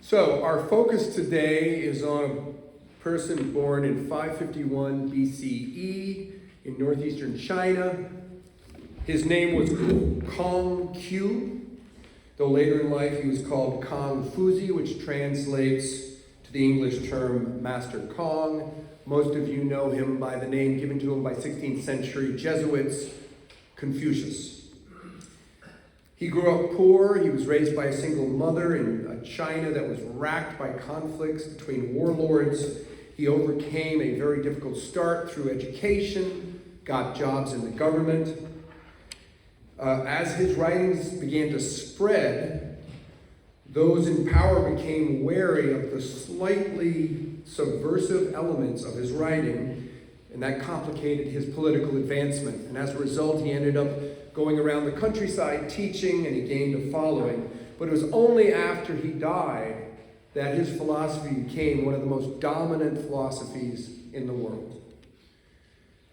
So our focus today is on a person born in 551 BCE in northeastern China. His name was Confucius, though later in life he was called Confucius, which translates to the English term Master Kong. Most of you know him by the name given to him by 16th century Jesuits, Confucius. He grew up poor. He was raised by a single mother in a China that was racked by conflicts between warlords. He overcame a very difficult start through education, got jobs in the government. As his writings began to spread, those in power became wary of the slightly subversive elements of his writing, and that complicated his political advancement. And as a result, he ended up going around the countryside teaching, and he gained a following. But it was only after he died that his philosophy became one of the most dominant philosophies in the world.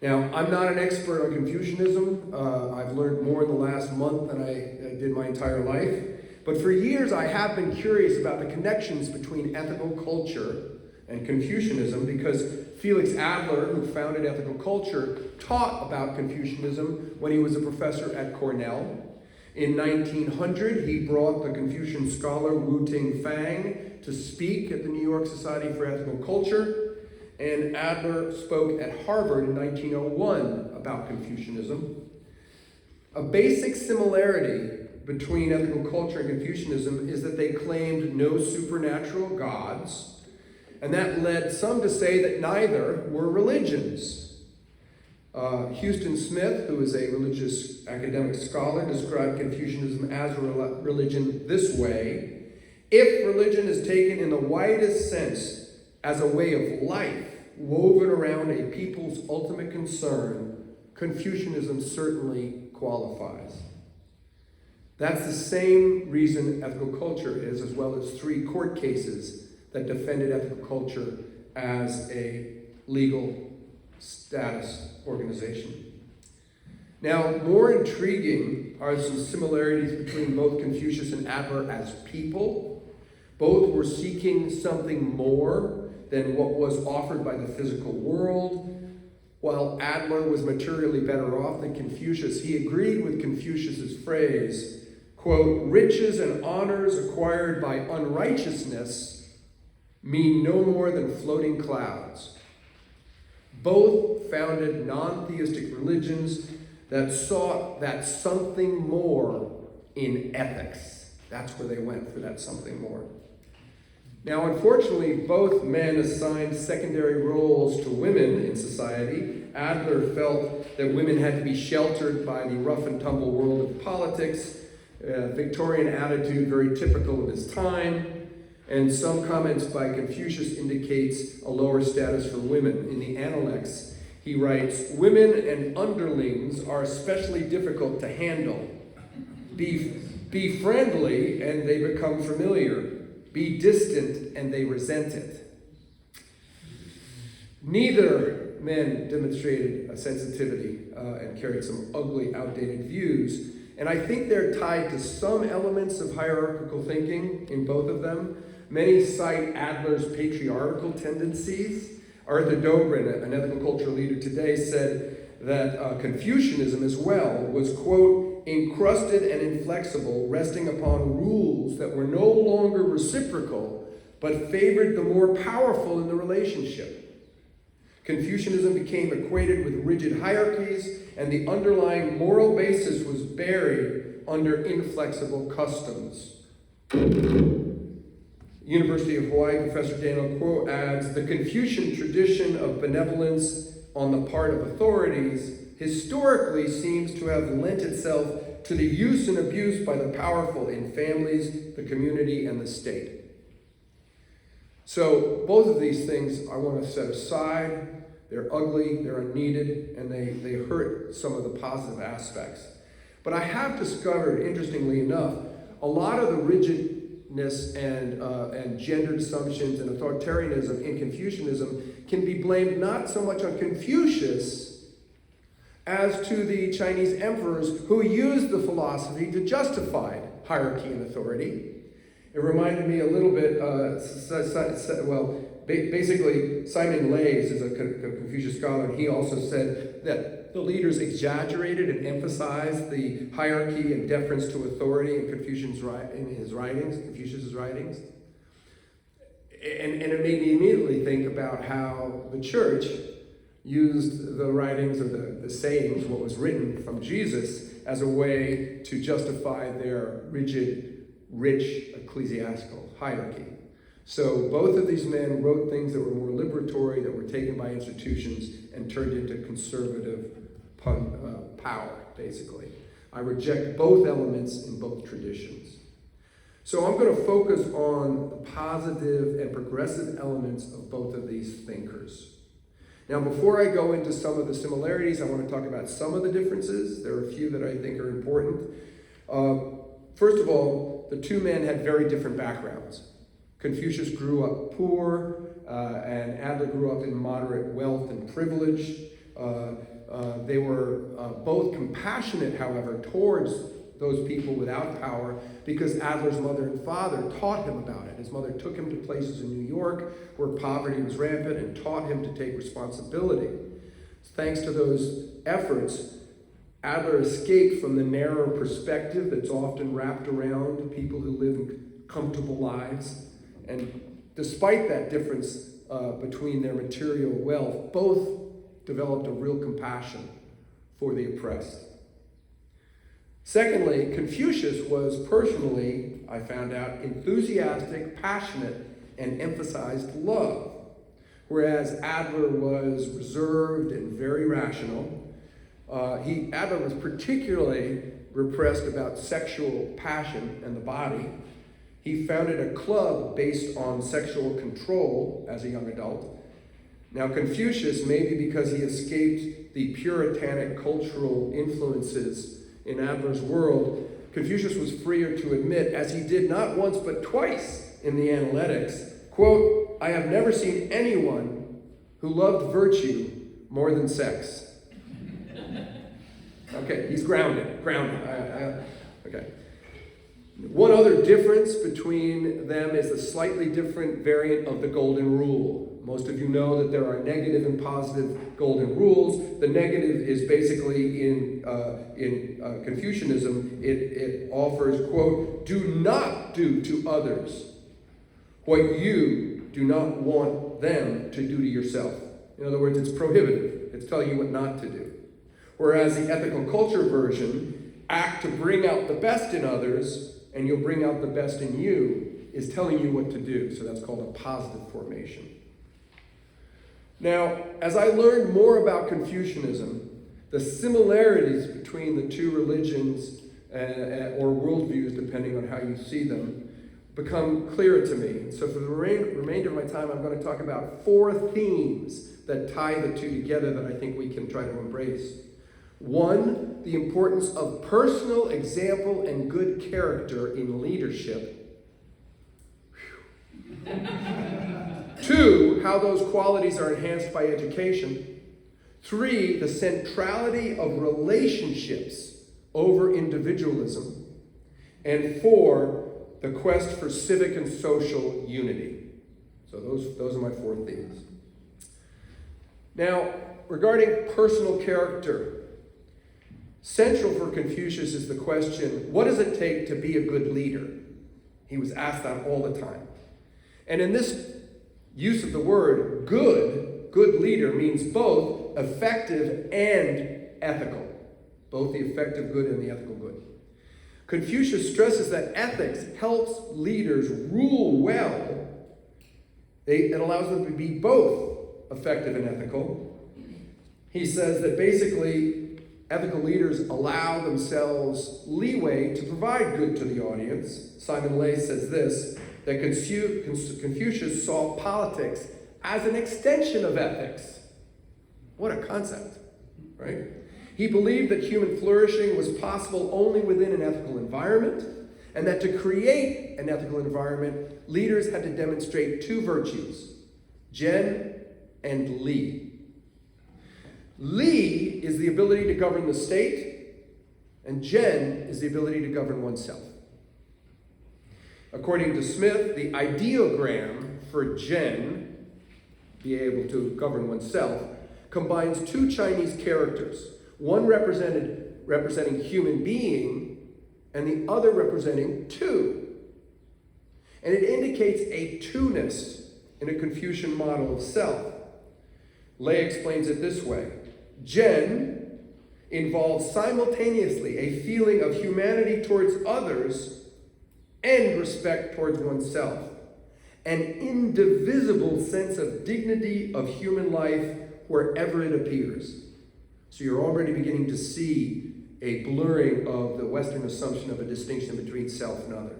Now, I'm not an expert on Confucianism. I've learned more in the last month than I did my entire life. But for years, I have been curious about the connections between ethical culture and Confucianism, because Felix Adler, who founded Ethical Culture, taught about Confucianism when he was a professor at Cornell. In 1900, he brought the Confucian scholar Wu Fang to speak at the New York Society for Ethical Culture, and Adler spoke at Harvard in 1901 about Confucianism. A basic similarity between ethical culture and Confucianism is that they claimed no supernatural gods, and that led some to say that neither were religions. Houston Smith, who is a religious academic scholar, described Confucianism as a religion this way: if religion is taken in the widest sense as a way of life woven around a people's ultimate concern, Confucianism certainly qualifies. That's the same reason ethical culture is, as well as 3 court cases that defended ethical culture as a legal status organization. Now, more intriguing are some similarities between both Confucius and Adler as people. Both were seeking something more than what was offered by the physical world. While Adler was materially better off than Confucius, he agreed with Confucius's phrase, quote, "Riches and honors acquired by unrighteousness mean no more than floating clouds." Both founded non-theistic religions that sought that something more in ethics. That's where they went for that something more. Now, unfortunately, both men assigned secondary roles to women in society. Adler felt that women had to be sheltered by the rough and tumble world of politics, Victorian attitude very typical of his time. And some comments by Confucius indicates a lower status for women. In the Analects, he writes, "Women and underlings are especially difficult to handle. Be friendly and they become familiar. Be distant and they resent it." Neither men demonstrated a sensitivity and carried some ugly, outdated views. And I think they're tied to some elements of hierarchical thinking in both of them. Many cite Adler's patriarchal tendencies. Arthur Dobrin, an ethical culture leader today, said that Confucianism as well was, quote, "encrusted and inflexible, resting upon rules that were no longer reciprocal, but favored the more powerful in the relationship." Confucianism became equated with rigid hierarchies, and the underlying moral basis was buried under inflexible customs. University of Hawaii professor Daniel Kuo adds, "The Confucian tradition of benevolence on the part of authorities historically seems to have lent itself to the use and abuse by the powerful in families, the community, and the state." So both of these things I want to set aside. They're ugly, they're unneeded, and they hurt some of the positive aspects. But I have discovered, interestingly enough, a lot of the rigidness and gendered assumptions and authoritarianism in Confucianism can be blamed not so much on Confucius as to the Chinese emperors who used the philosophy to justify hierarchy and authority. It reminded me a little bit, basically Simon Leys is a Confucius scholar, and he also said that the leaders exaggerated and emphasized the hierarchy and deference to authority in Confucius's writings. And it made me immediately think about how the church used the writings or the sayings, what was written from Jesus, as a way to justify their rigid, rich ecclesiastical hierarchy. So both of these men wrote things that were more liberatory, that were taken by institutions and turned into conservative power, basically. I reject both elements in both traditions. So I'm going to focus on the positive and progressive elements of both of these thinkers. Now, before I go into some of the similarities, I want to talk about some of the differences. There are a few that I think are important. First of all, the two men had very different backgrounds. Confucius grew up poor, and Adler grew up in moderate wealth and privilege. They were both compassionate, however, towards those people without power, because Adler's mother and father taught him about it. His mother took him to places in New York where poverty was rampant and taught him to take responsibility. Thanks to those efforts, Adler escaped from the narrow perspective that's often wrapped around people who live comfortable lives. And despite that difference between their material wealth, both developed a real compassion for the oppressed. Secondly, Confucius was personally, I found out, enthusiastic, passionate, and emphasized love, whereas Adler was reserved and very rational. Adler was particularly repressed about sexual passion and the body. He founded a club based on sexual control as a young adult. Now, Confucius, maybe because he escaped the puritanic cultural influences in Adler's world, Confucius was freer to admit, as he did not once but twice in the Analectics, quote, "I have never seen anyone who loved virtue more than sex." Okay, he's grounded. Okay. One other difference between them is a slightly different variant of the golden rule. Most of you know that there are negative and positive golden rules. The negative is basically in Confucianism, it offers, quote, "Do not do to others what you do not want them to do to yourself." In other words, it's prohibitive. It's telling you what not to do. Whereas the ethical culture version, act to bring out the best in others, and you'll bring out the best in you, is telling you what to do. So that's called a positive formation. Now, as I learned more about Confucianism, the similarities between the two religions or worldviews, depending on how you see them, become clearer to me. So for the remainder of my time, I'm going to talk about 4 themes that tie the two together that I think we can try to embrace. 1, the importance of personal example and good character in leadership. 2, how those qualities are enhanced by education. 3, the centrality of relationships over individualism. And 4, the quest for civic and social unity. So those are my 4 themes. Now, regarding personal character, central for Confucius is the question, what does it take to be a good leader? He was asked that all the time. And in this use of the word good leader means both effective and ethical. Both the effective good and the ethical good. Confucius stresses that ethics helps leaders rule well. It allows them to be both effective and ethical. He says that basically ethical leaders allow themselves leeway to provide good to the audience. Simon Leys says this, that Confucius saw politics as an extension of ethics. What a concept, right? He believed that human flourishing was possible only within an ethical environment, and that to create an ethical environment, leaders had to demonstrate 2 virtues, Zhen and Li. Li is the ability to govern the state, and Zhen is the ability to govern oneself. According to Smith, the ideogram for Zhen, be able to govern oneself, combines two Chinese characters, one representing human being and the other representing two. And it indicates a two-ness in a Confucian model of self. Lay explains it this way. Zhen involves simultaneously a feeling of humanity towards others and respect towards oneself, an indivisible sense of dignity of human life wherever it appears. So you're already beginning to see a blurring of the Western assumption of a distinction between self and other.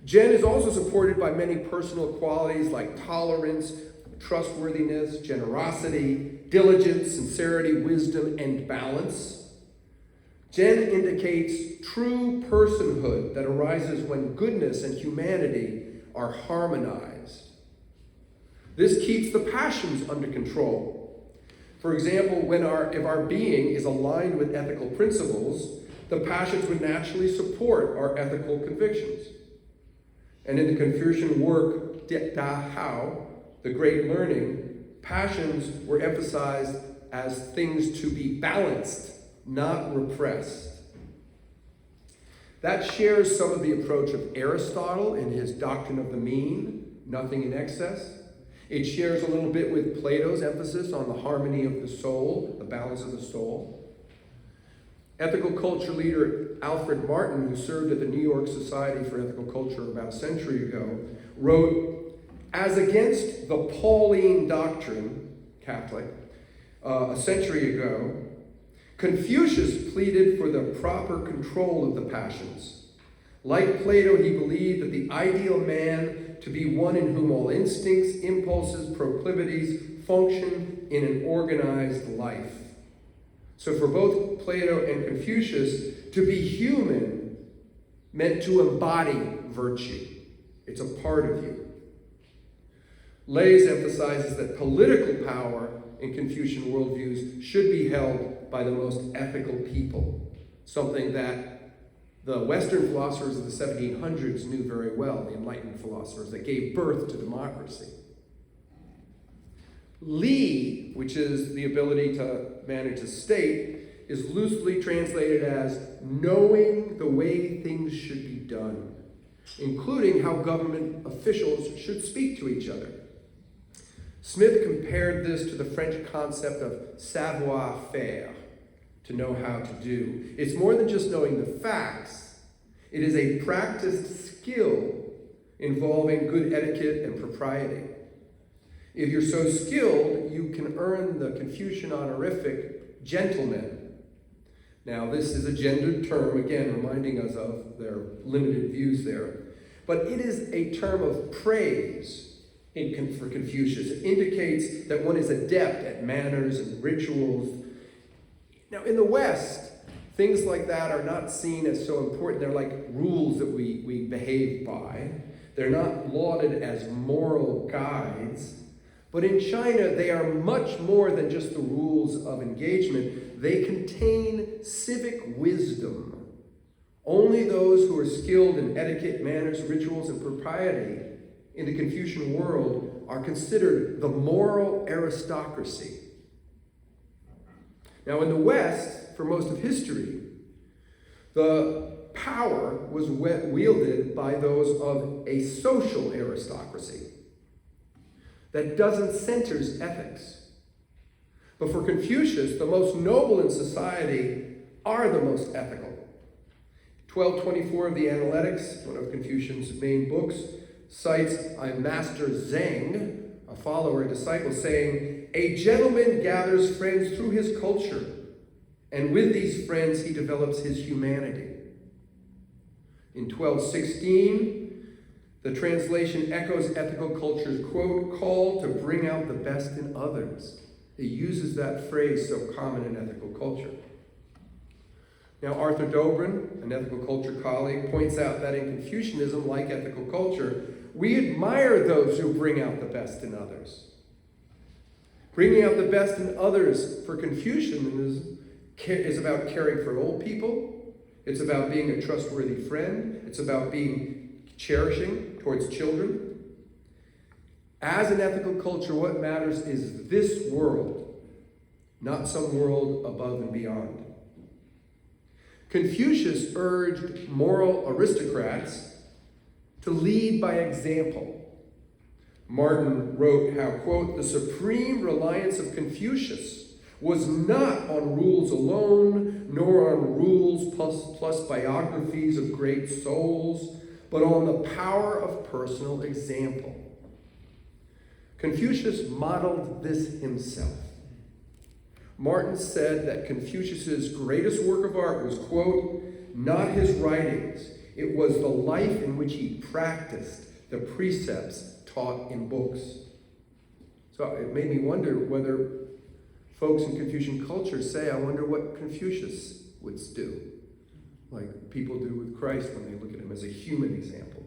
Zhen is also supported by many personal qualities like tolerance, trustworthiness, generosity, diligence, sincerity, wisdom, and balance. Zhen indicates true personhood that arises when goodness and humanity are harmonized. This keeps the passions under control. For example, if our being is aligned with ethical principles, the passions would naturally support our ethical convictions. And in the Confucian work, Da Hao, the Great Learning, passions were emphasized as things to be balanced, not repressed. That shares some of the approach of Aristotle in his doctrine of the mean, nothing in excess. It shares a little bit with Plato's emphasis on the harmony of the soul, the balance of the soul. Ethical culture leader Alfred Martin, who served at the New York Society for Ethical Culture about a century ago, wrote, as against the Pauline doctrine, Catholic, a century ago, Confucius pleaded for the proper control of the passions. Like Plato, he believed that the ideal man to be one in whom all instincts, impulses, proclivities function in an organized life. So for both Plato and Confucius, to be human meant to embody virtue. It's a part of you. Leys emphasizes that political power in Confucian worldviews should be held by the most ethical people, something that the Western philosophers of the 1700s knew very well, the Enlightenment philosophers that gave birth to democracy. Li, which is the ability to manage a state, is loosely translated as knowing the way things should be done, including how government officials should speak to each other. Smith compared this to the French concept of savoir-faire, to know how to do. It's more than just knowing the facts. It is a practiced skill involving good etiquette and propriety. If you're so skilled, you can earn the Confucian honorific gentleman. Now, this is a gendered term, again, reminding us of their limited views there. But it is a term of praise for Confucius. It indicates that one is adept at manners and rituals. Now, in the West, things like that are not seen as so important. They're like rules that we behave by. They're not lauded as moral guides. But in China, they are much more than just the rules of engagement. They contain civic wisdom. Only those who are skilled in etiquette, manners, rituals, and propriety in the Confucian world are considered the moral aristocracy. Now, in the West, for most of history, the power was wielded by those of a social aristocracy that doesn't center ethics. But for Confucius, the most noble in society are the most ethical. 1224 of the Analects, one of Confucian's main books, cites a master Zheng, a follower, a disciple, saying, "A gentleman gathers friends through his culture, and with these friends he develops his humanity." In 1216, the translation echoes ethical culture's, quote, call to bring out the best in others. It uses that phrase so common in ethical culture. Now, Arthur Dobrin, an ethical culture colleague, points out that in Confucianism, like ethical culture, we admire those who bring out the best in others. Bringing out the best in others for Confucianism is about caring for old people. It's about being a trustworthy friend. It's about being cherishing towards children. As an ethical culture, what matters is this world, not some world above and beyond. Confucius urged moral aristocrats to lead by example. Martin wrote how, quote, the supreme reliance of Confucius was not on rules alone, nor on rules plus biographies of great souls, but on the power of personal example. Confucius modeled this himself. Martin said that Confucius's greatest work of art was, quote, not his writings, it was the life in which he practiced the precepts taught in books. So it made me wonder whether folks in Confucian culture say, I wonder what Confucius would do, like people do with Christ when they look at him as a human example.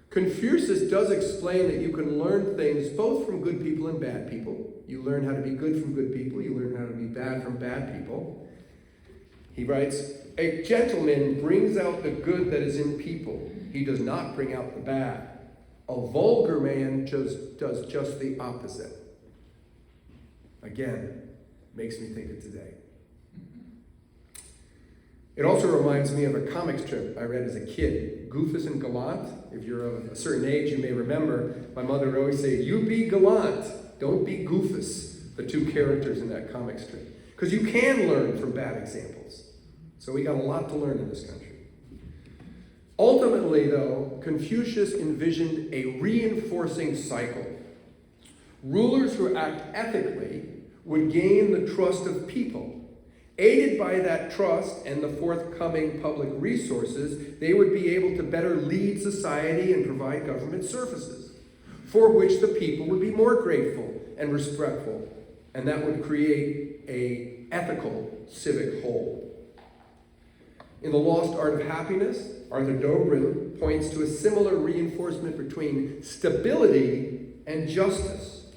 Confucius does explain that you can learn things both from good people and bad people. You learn how to be good from good people. You learn how to be bad from bad people. He writes, a gentleman brings out the good that is in people. He does not bring out the bad. A vulgar man does just the opposite. Again, makes me think of today. It also reminds me of a comic strip I read as a kid, Goofus and Gallant. If you're of a certain age, you may remember my mother would always say, you be gallant, don't be Goofus, the two characters in that comic strip. Because you can learn from bad examples. So we got a lot to learn in this country. Ultimately, though, Confucius envisioned a reinforcing cycle. Rulers who act ethically would gain the trust of people. Aided by that trust and the forthcoming public resources, they would be able to better lead society and provide government services, for which the people would be more grateful and respectful, and that would create an ethical civic whole. In The Lost Art of Happiness, Arthur Dobrin points to a similar reinforcement between stability and justice.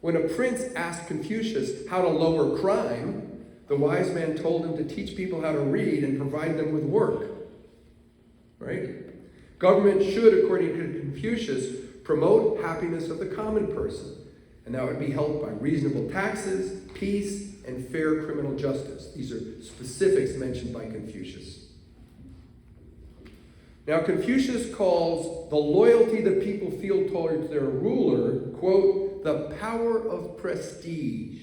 When a prince asked Confucius how to lower crime, the wise man told him to teach people how to read and provide them with work. Right? Government should, according to Confucius, promote happiness of the common person, and that would be helped by reasonable taxes, peace, and fair criminal justice. These are specifics mentioned by Confucius. Now, Confucius calls the loyalty that people feel towards their ruler, quote, the power of prestige.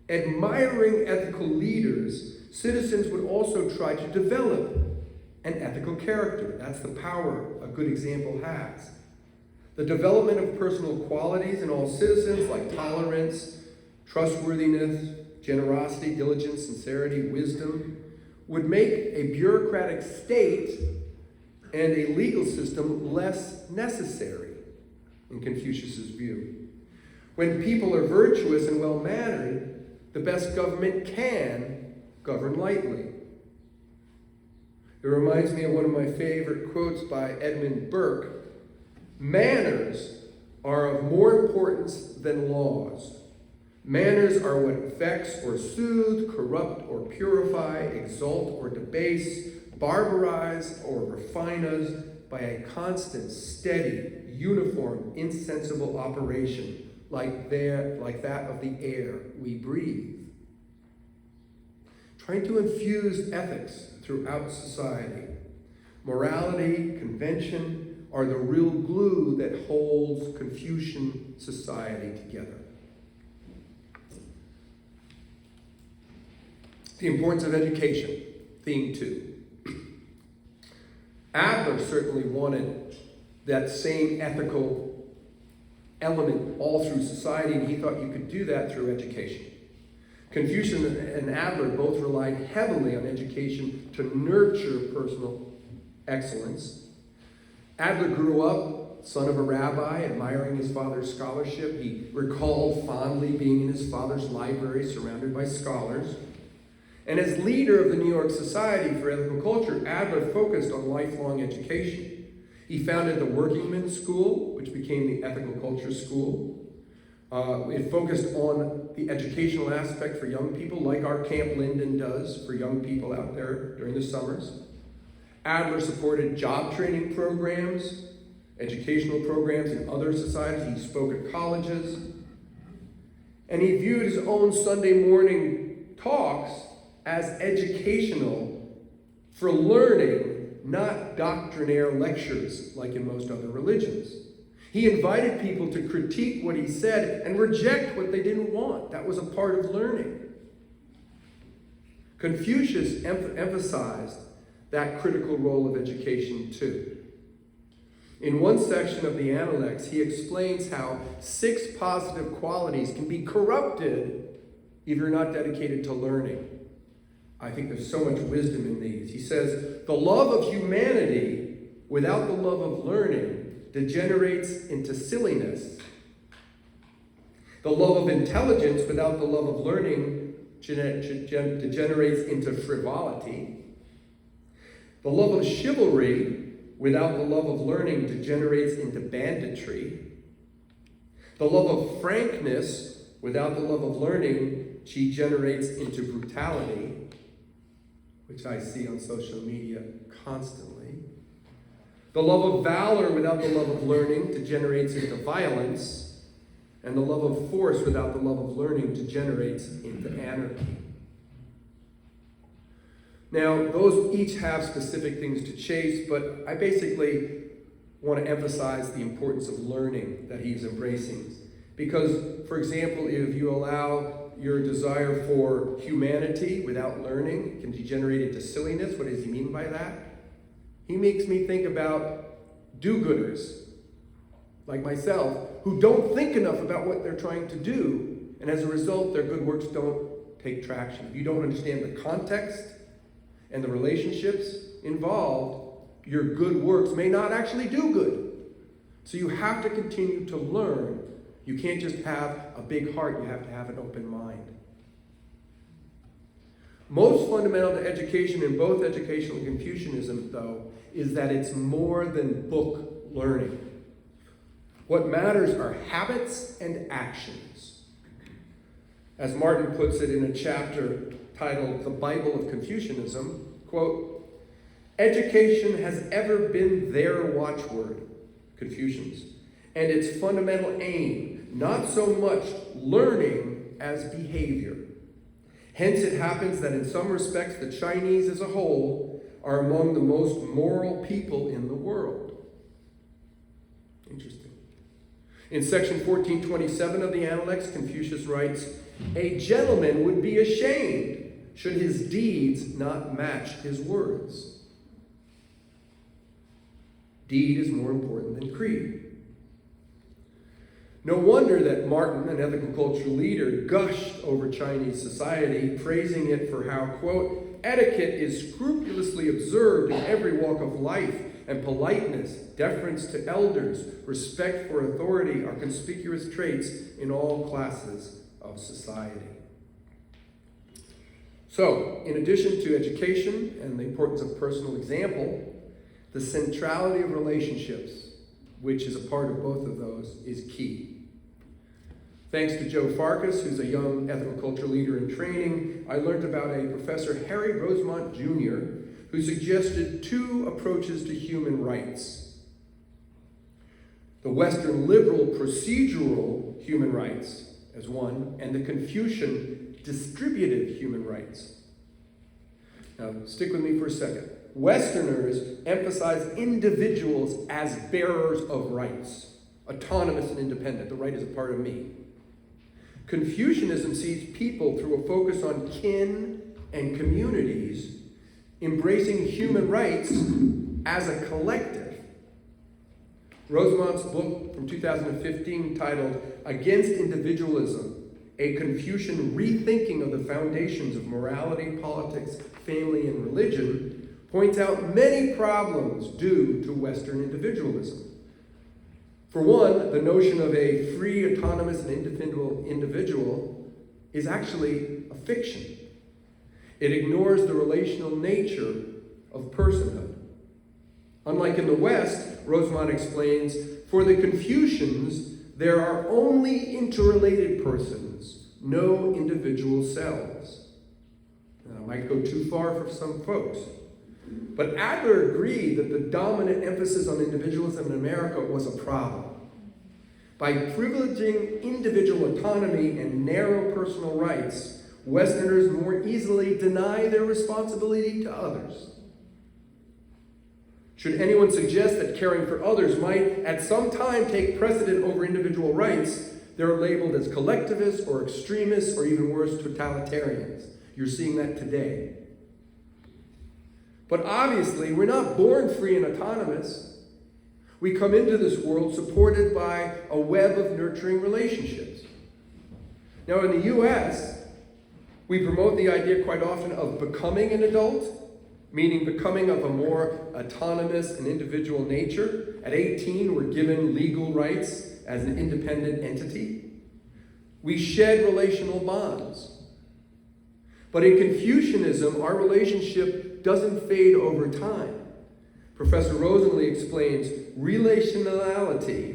Admiring ethical leaders, citizens would also try to develop an ethical character. That's the power a good example has. The development of personal qualities in all citizens like tolerance, trustworthiness, generosity, diligence, sincerity, wisdom, would make a bureaucratic state and a legal system less necessary, in Confucius's view. When people are virtuous and well-mannered, the best government can govern lightly. It reminds me of one of my favorite quotes by Edmund Burke. Manners are of more importance than laws. Manners are what vex or soothe, corrupt or purify, exalt or debase, barbarize or refine us by a constant, steady, uniform, insensible operation like that of the air we breathe. Trying to infuse ethics throughout society. Morality, convention are the real glue that holds Confucian society together. The importance of education, theme 2. Adler certainly wanted that same ethical element all through society, and he thought you could do that through education. Confucius and Adler both relied heavily on education to nurture personal excellence. Adler grew up, son of a rabbi, admiring his father's scholarship. He recalled fondly being in his father's library surrounded by scholars. And as leader of the New York Society for Ethical Culture, Adler focused on lifelong education. He founded the Working Men's School, which became the Ethical Culture School. It focused on the educational aspect for young people, like our Camp Linden does for young people out there during the summers. Adler supported job training programs, educational programs in other societies. He spoke at colleges. And he viewed his own Sunday morning talks as educational for learning, not doctrinaire lectures like in most other religions. He invited people to critique what he said and reject what they didn't want. That was a part of learning. Confucius emphasized that critical role of education too. In one section of the Analects, he explains how 6 positive qualities can be corrupted if you're not dedicated to learning. I think there's so much wisdom in these. He says, the love of humanity without the love of learning degenerates into silliness. The love of intelligence without the love of learning degenerates into frivolity. The love of chivalry without the love of learning degenerates into banditry. The love of frankness without the love of learning degenerates into brutality, which I see on social media constantly. The love of valor without the love of learning degenerates into violence. And the love of force without the love of learning degenerates into anarchy. Now, those each have specific things to chase, but I basically want to emphasize the importance of learning that he's embracing. Because, for example, if you allow your desire for humanity without learning, it can degenerate into silliness. What does he mean by that? He makes me think about do-gooders, like myself, who don't think enough about what they're trying to do, and as a result, their good works don't take traction. If you don't understand the context and the relationships involved, your good works may not actually do good. So you have to continue to learn. You can't just have a big heart, you have to have an open mind. Most fundamental to education in both educational Confucianism, though, is that it's more than book learning. What matters are habits and actions. As Martin puts it in a chapter titled The Bible of Confucianism, quote, education has ever been their watchword, Confucians, and its fundamental aim, not so much learning as behavior. Hence it happens that in some respects the Chinese as a whole are among the most moral people in the world. Interesting. In section 1427 of the Analects, Confucius writes, a gentleman would be ashamed should his deeds not match his words. Deed is more important than creed. No wonder that Martin, an ethical culture leader, gushed over Chinese society, praising it for how, quote, etiquette is scrupulously observed in every walk of life, and politeness, deference to elders, respect for authority are conspicuous traits in all classes of society. So, in addition to education and the importance of personal example, the centrality of relationships, which is a part of both of those, is key. Thanks to Joe Farkas, who's a young ethical culture leader in training, I learned about a Professor Harry Rosemont Jr., who suggested 2 approaches to human rights. The Western liberal procedural human rights as one, and the Confucian distributive human rights. Now, stick with me for a second. Westerners emphasize individuals as bearers of rights, autonomous and independent. The right is a part of me. Confucianism sees people through a focus on kin and communities, embracing human rights as a collective. Rosemont's book from 2015 titled Against Individualism, A Confucian Rethinking of the Foundations of Morality, Politics, Family, and Religion, points out many problems due to Western individualism. For one, the notion of a free, autonomous, and individual is actually a fiction. It ignores the relational nature of personhood. Unlike in the West, Rosemont explains, for the Confucians, there are only interrelated persons, no individual selves. Now, it might go too far for some folks. But Adler agreed that the dominant emphasis on individualism in America was a problem. By privileging individual autonomy and narrow personal rights, Westerners more easily deny their responsibility to others. Should anyone suggest that caring for others might at some time take precedent over individual rights, they're labeled as collectivists or extremists or even worse, totalitarians. You're seeing that today. But obviously, we're not born free and autonomous. We come into this world supported by a web of nurturing relationships. Now, in the U.S., we promote the idea quite often of becoming an adult, meaning becoming of a more autonomous and individual nature. At 18, we're given legal rights as an independent entity. We shed relational bonds. But in Confucianism, our relationship doesn't fade over time. Professor Rosenli explains relationality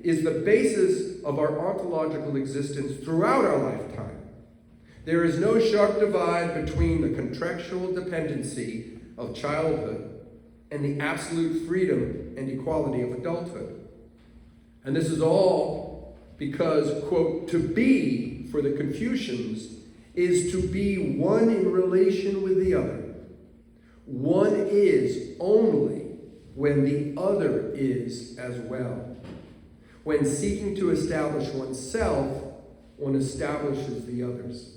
is the basis of our ontological existence throughout our lifetime. There is no sharp divide between the contractual dependency of childhood and the absolute freedom and equality of adulthood. And this is all because, quote, to be, for the Confucians, is to be one in relation with the other. One is only when the other is as well. When seeking to establish oneself, one establishes the others.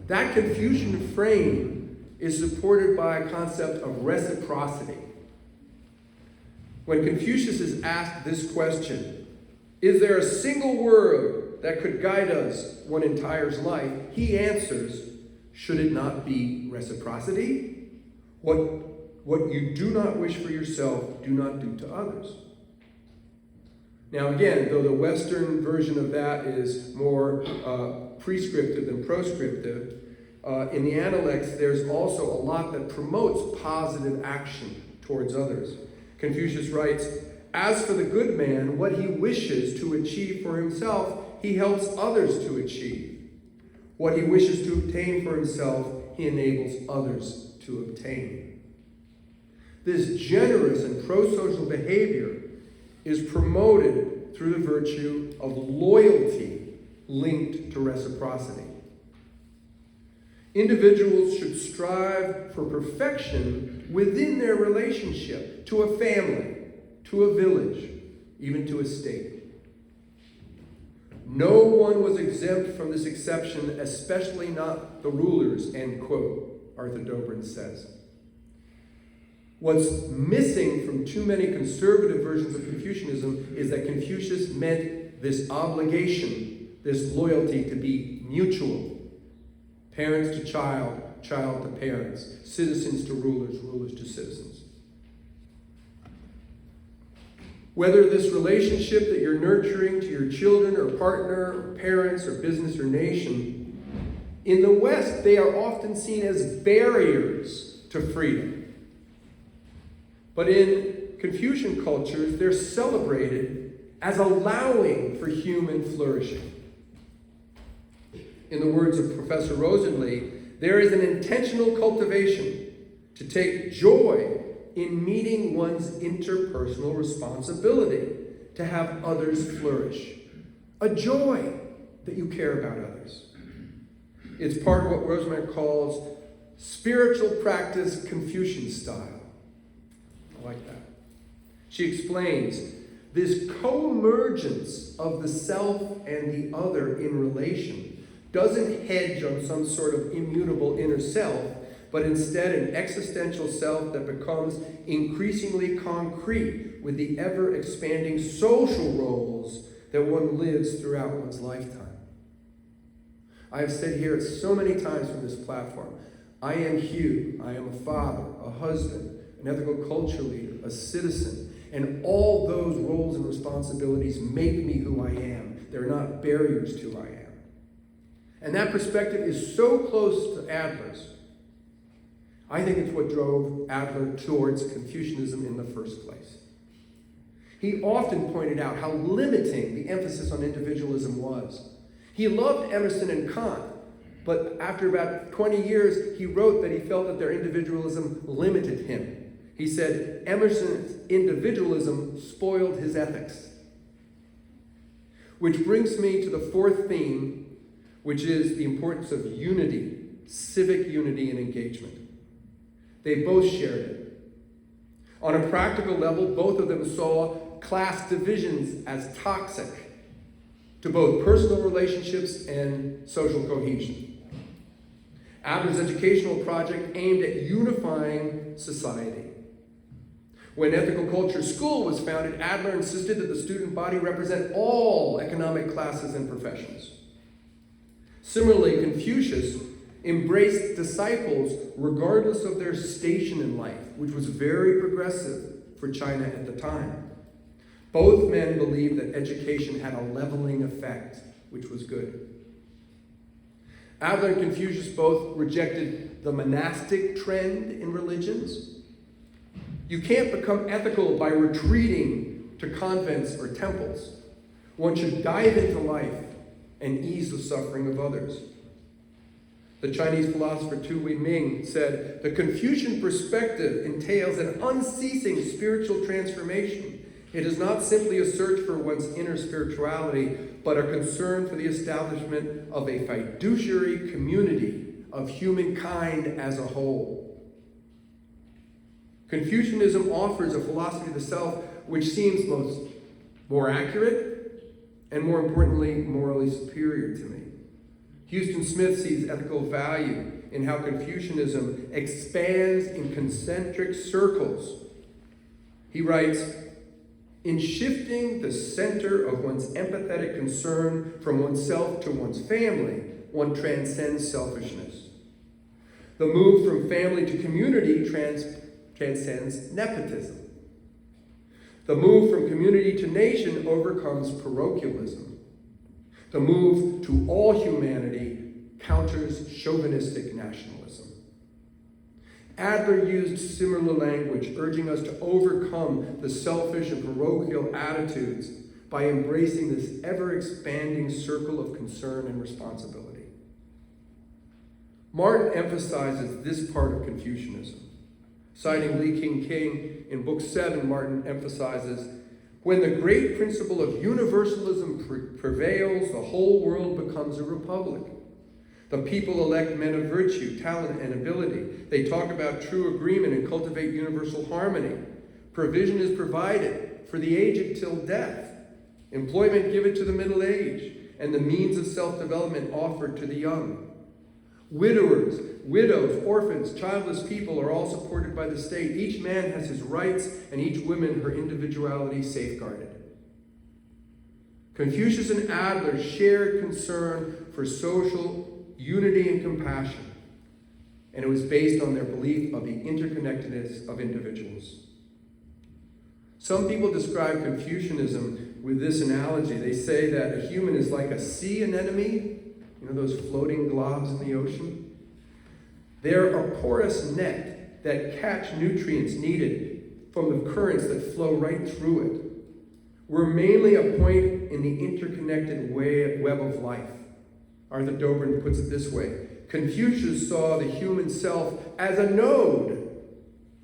That Confucian frame is supported by a concept of reciprocity. When Confucius is asked this question, is there a single word that could guide us one entire's life? He answers, should it not be reciprocity? What you do not wish for yourself, do not do to others. Now again, though the Western version of that is more prescriptive than proscriptive, in the Analects there's also a lot that promotes positive action towards others. Confucius writes, as for the good man, what he wishes to achieve for himself, he helps others to achieve. What he wishes to obtain for himself, he enables others to obtain. This generous and pro-social behavior is promoted through the virtue of loyalty linked to reciprocity. Individuals should strive for perfection within their relationship to a family, to a village, even to a state. No one was exempt from this exception, especially not the rulers, end quote, Arthur Dobrin says. What's missing from too many conservative versions of Confucianism is that Confucius meant this obligation, this loyalty to be mutual. Parents to child, child to parents, citizens to rulers, rulers to citizens. Whether this relationship that you're nurturing to your children or partner or parents or business or nation, in the West, they are often seen as barriers to freedom. But in Confucian cultures, they're celebrated as allowing for human flourishing. In the words of Professor Rosenli, there is an intentional cultivation to take joy in meeting one's interpersonal responsibility to have others flourish. A joy that you care about others. It's part of what Rosenli calls spiritual practice Confucian style. I like that. She explains, this co-emergence of the self and the other in relation doesn't hedge on some sort of immutable inner self, but instead an existential self that becomes increasingly concrete with the ever-expanding social roles that one lives throughout one's lifetime. I have said here so many times from this platform, I am Hugh, I am a father, a husband, an ethical culture leader, a citizen, and all those roles and responsibilities make me who I am. They're not barriers to who I am. And that perspective is so close to Adler's. I think it's what drove Adler towards Confucianism in the first place. He often pointed out how limiting the emphasis on individualism was. He loved Emerson and Kant, But after about 20 years, he wrote that he felt that their individualism limited him. He said, Emerson's individualism spoiled his ethics. Which brings me to the fourth theme, which is the importance of unity, civic unity and engagement. They both shared it. On a practical level, both of them saw class divisions as toxic to both personal relationships and social cohesion. Adler's educational project aimed at unifying society. When Ethical Culture School was founded, Adler insisted that the student body represent all economic classes and professions. Similarly, Confucius embraced disciples regardless of their station in life, which was very progressive for China at the time. Both men believed that education had a leveling effect, which was good. Adler and Confucius both rejected the monastic trend in religions. You can't become ethical by retreating to convents or temples. One should dive into life and ease the suffering of others. The Chinese philosopher Tu Weiming said, the Confucian perspective entails an unceasing spiritual transformation. It is not simply a search for one's inner spirituality, but a concern for the establishment of a fiduciary community of humankind as a whole. Confucianism offers a philosophy of the self which seems more accurate and, more importantly, morally superior to me. Houston Smith sees ethical value in how Confucianism expands in concentric circles. He writes, in shifting the center of one's empathetic concern from oneself to one's family, one transcends selfishness. The move from family to community transcends nepotism. The move from community to nation overcomes parochialism. The move to all humanity counters chauvinistic nationalism. Adler used similar language, urging us to overcome the selfish and parochial attitudes by embracing this ever-expanding circle of concern and responsibility. Martin emphasizes this part of Confucianism. Citing Li King in Book 7, Martin emphasizes, when the great principle of universalism prevails, the whole world becomes a republic. The people elect men of virtue, talent, and ability. They talk about true agreement and cultivate universal harmony. Provision is provided for the aged till death. Employment given to the middle age, and the means of self-development offered to the young. Widowers, widows, orphans, childless people are all supported by the state. Each man has his rights, and each woman her individuality safeguarded. Confucius and Adler shared concern for social unity and compassion, and it was based on their belief of the interconnectedness of individuals. Some people describe Confucianism with this analogy. They say that a human is like a sea anemone, you know those floating globs in the ocean? They're a porous net that catch nutrients needed from the currents that flow right through it. We're mainly a point in the interconnected web of life. Arthur Dobrin puts it this way: Confucius saw the human self as a node,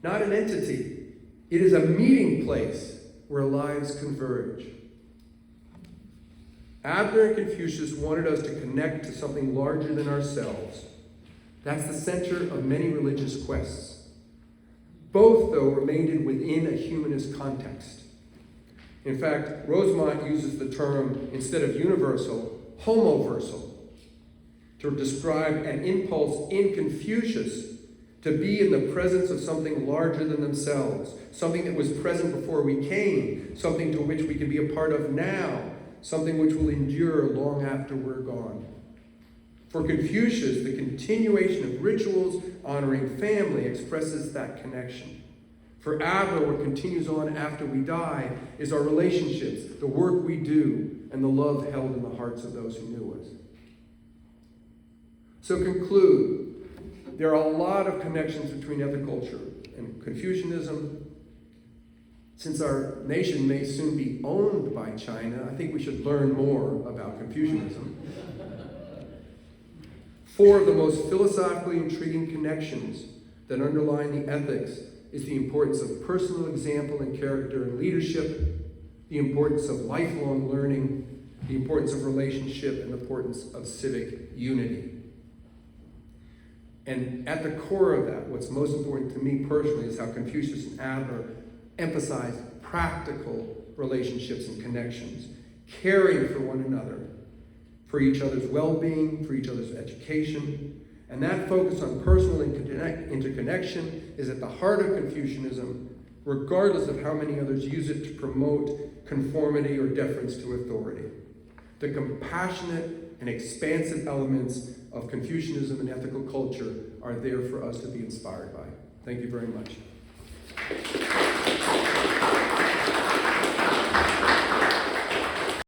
not an entity. It is a meeting place where lives converge. Adler and Confucius wanted us to connect to something larger than ourselves. That's the center of many religious quests. Both, though, remained within a humanist context. In fact, Rosemont uses the term, instead of universal, homoversal, to describe an impulse in Confucius to be in the presence of something larger than themselves, something that was present before we came, something to which we can be a part of now, something which will endure long after we're gone. For Confucius, the continuation of rituals honoring family expresses that connection. For Adler, what continues on after we die is our relationships, the work we do, and the love held in the hearts of those who knew us. So conclude, there are a lot of connections between ethical culture and Confucianism. Since our nation may soon be owned by China, I think we should learn more about Confucianism. Four of the most philosophically intriguing connections that underline the ethics is the importance of personal example and character and leadership, the importance of lifelong learning, the importance of relationship, and the importance of civic unity. And at the core of that, what's most important to me personally is how Confucius and Adler emphasize practical relationships and connections, caring for one another, for each other's well-being, for each other's education. And that focus on personal interconnection is at the heart of Confucianism, regardless of how many others use it to promote conformity or deference to authority. The compassionate and expansive elements of Confucianism and ethical culture are there for us to be inspired by. Thank you very much.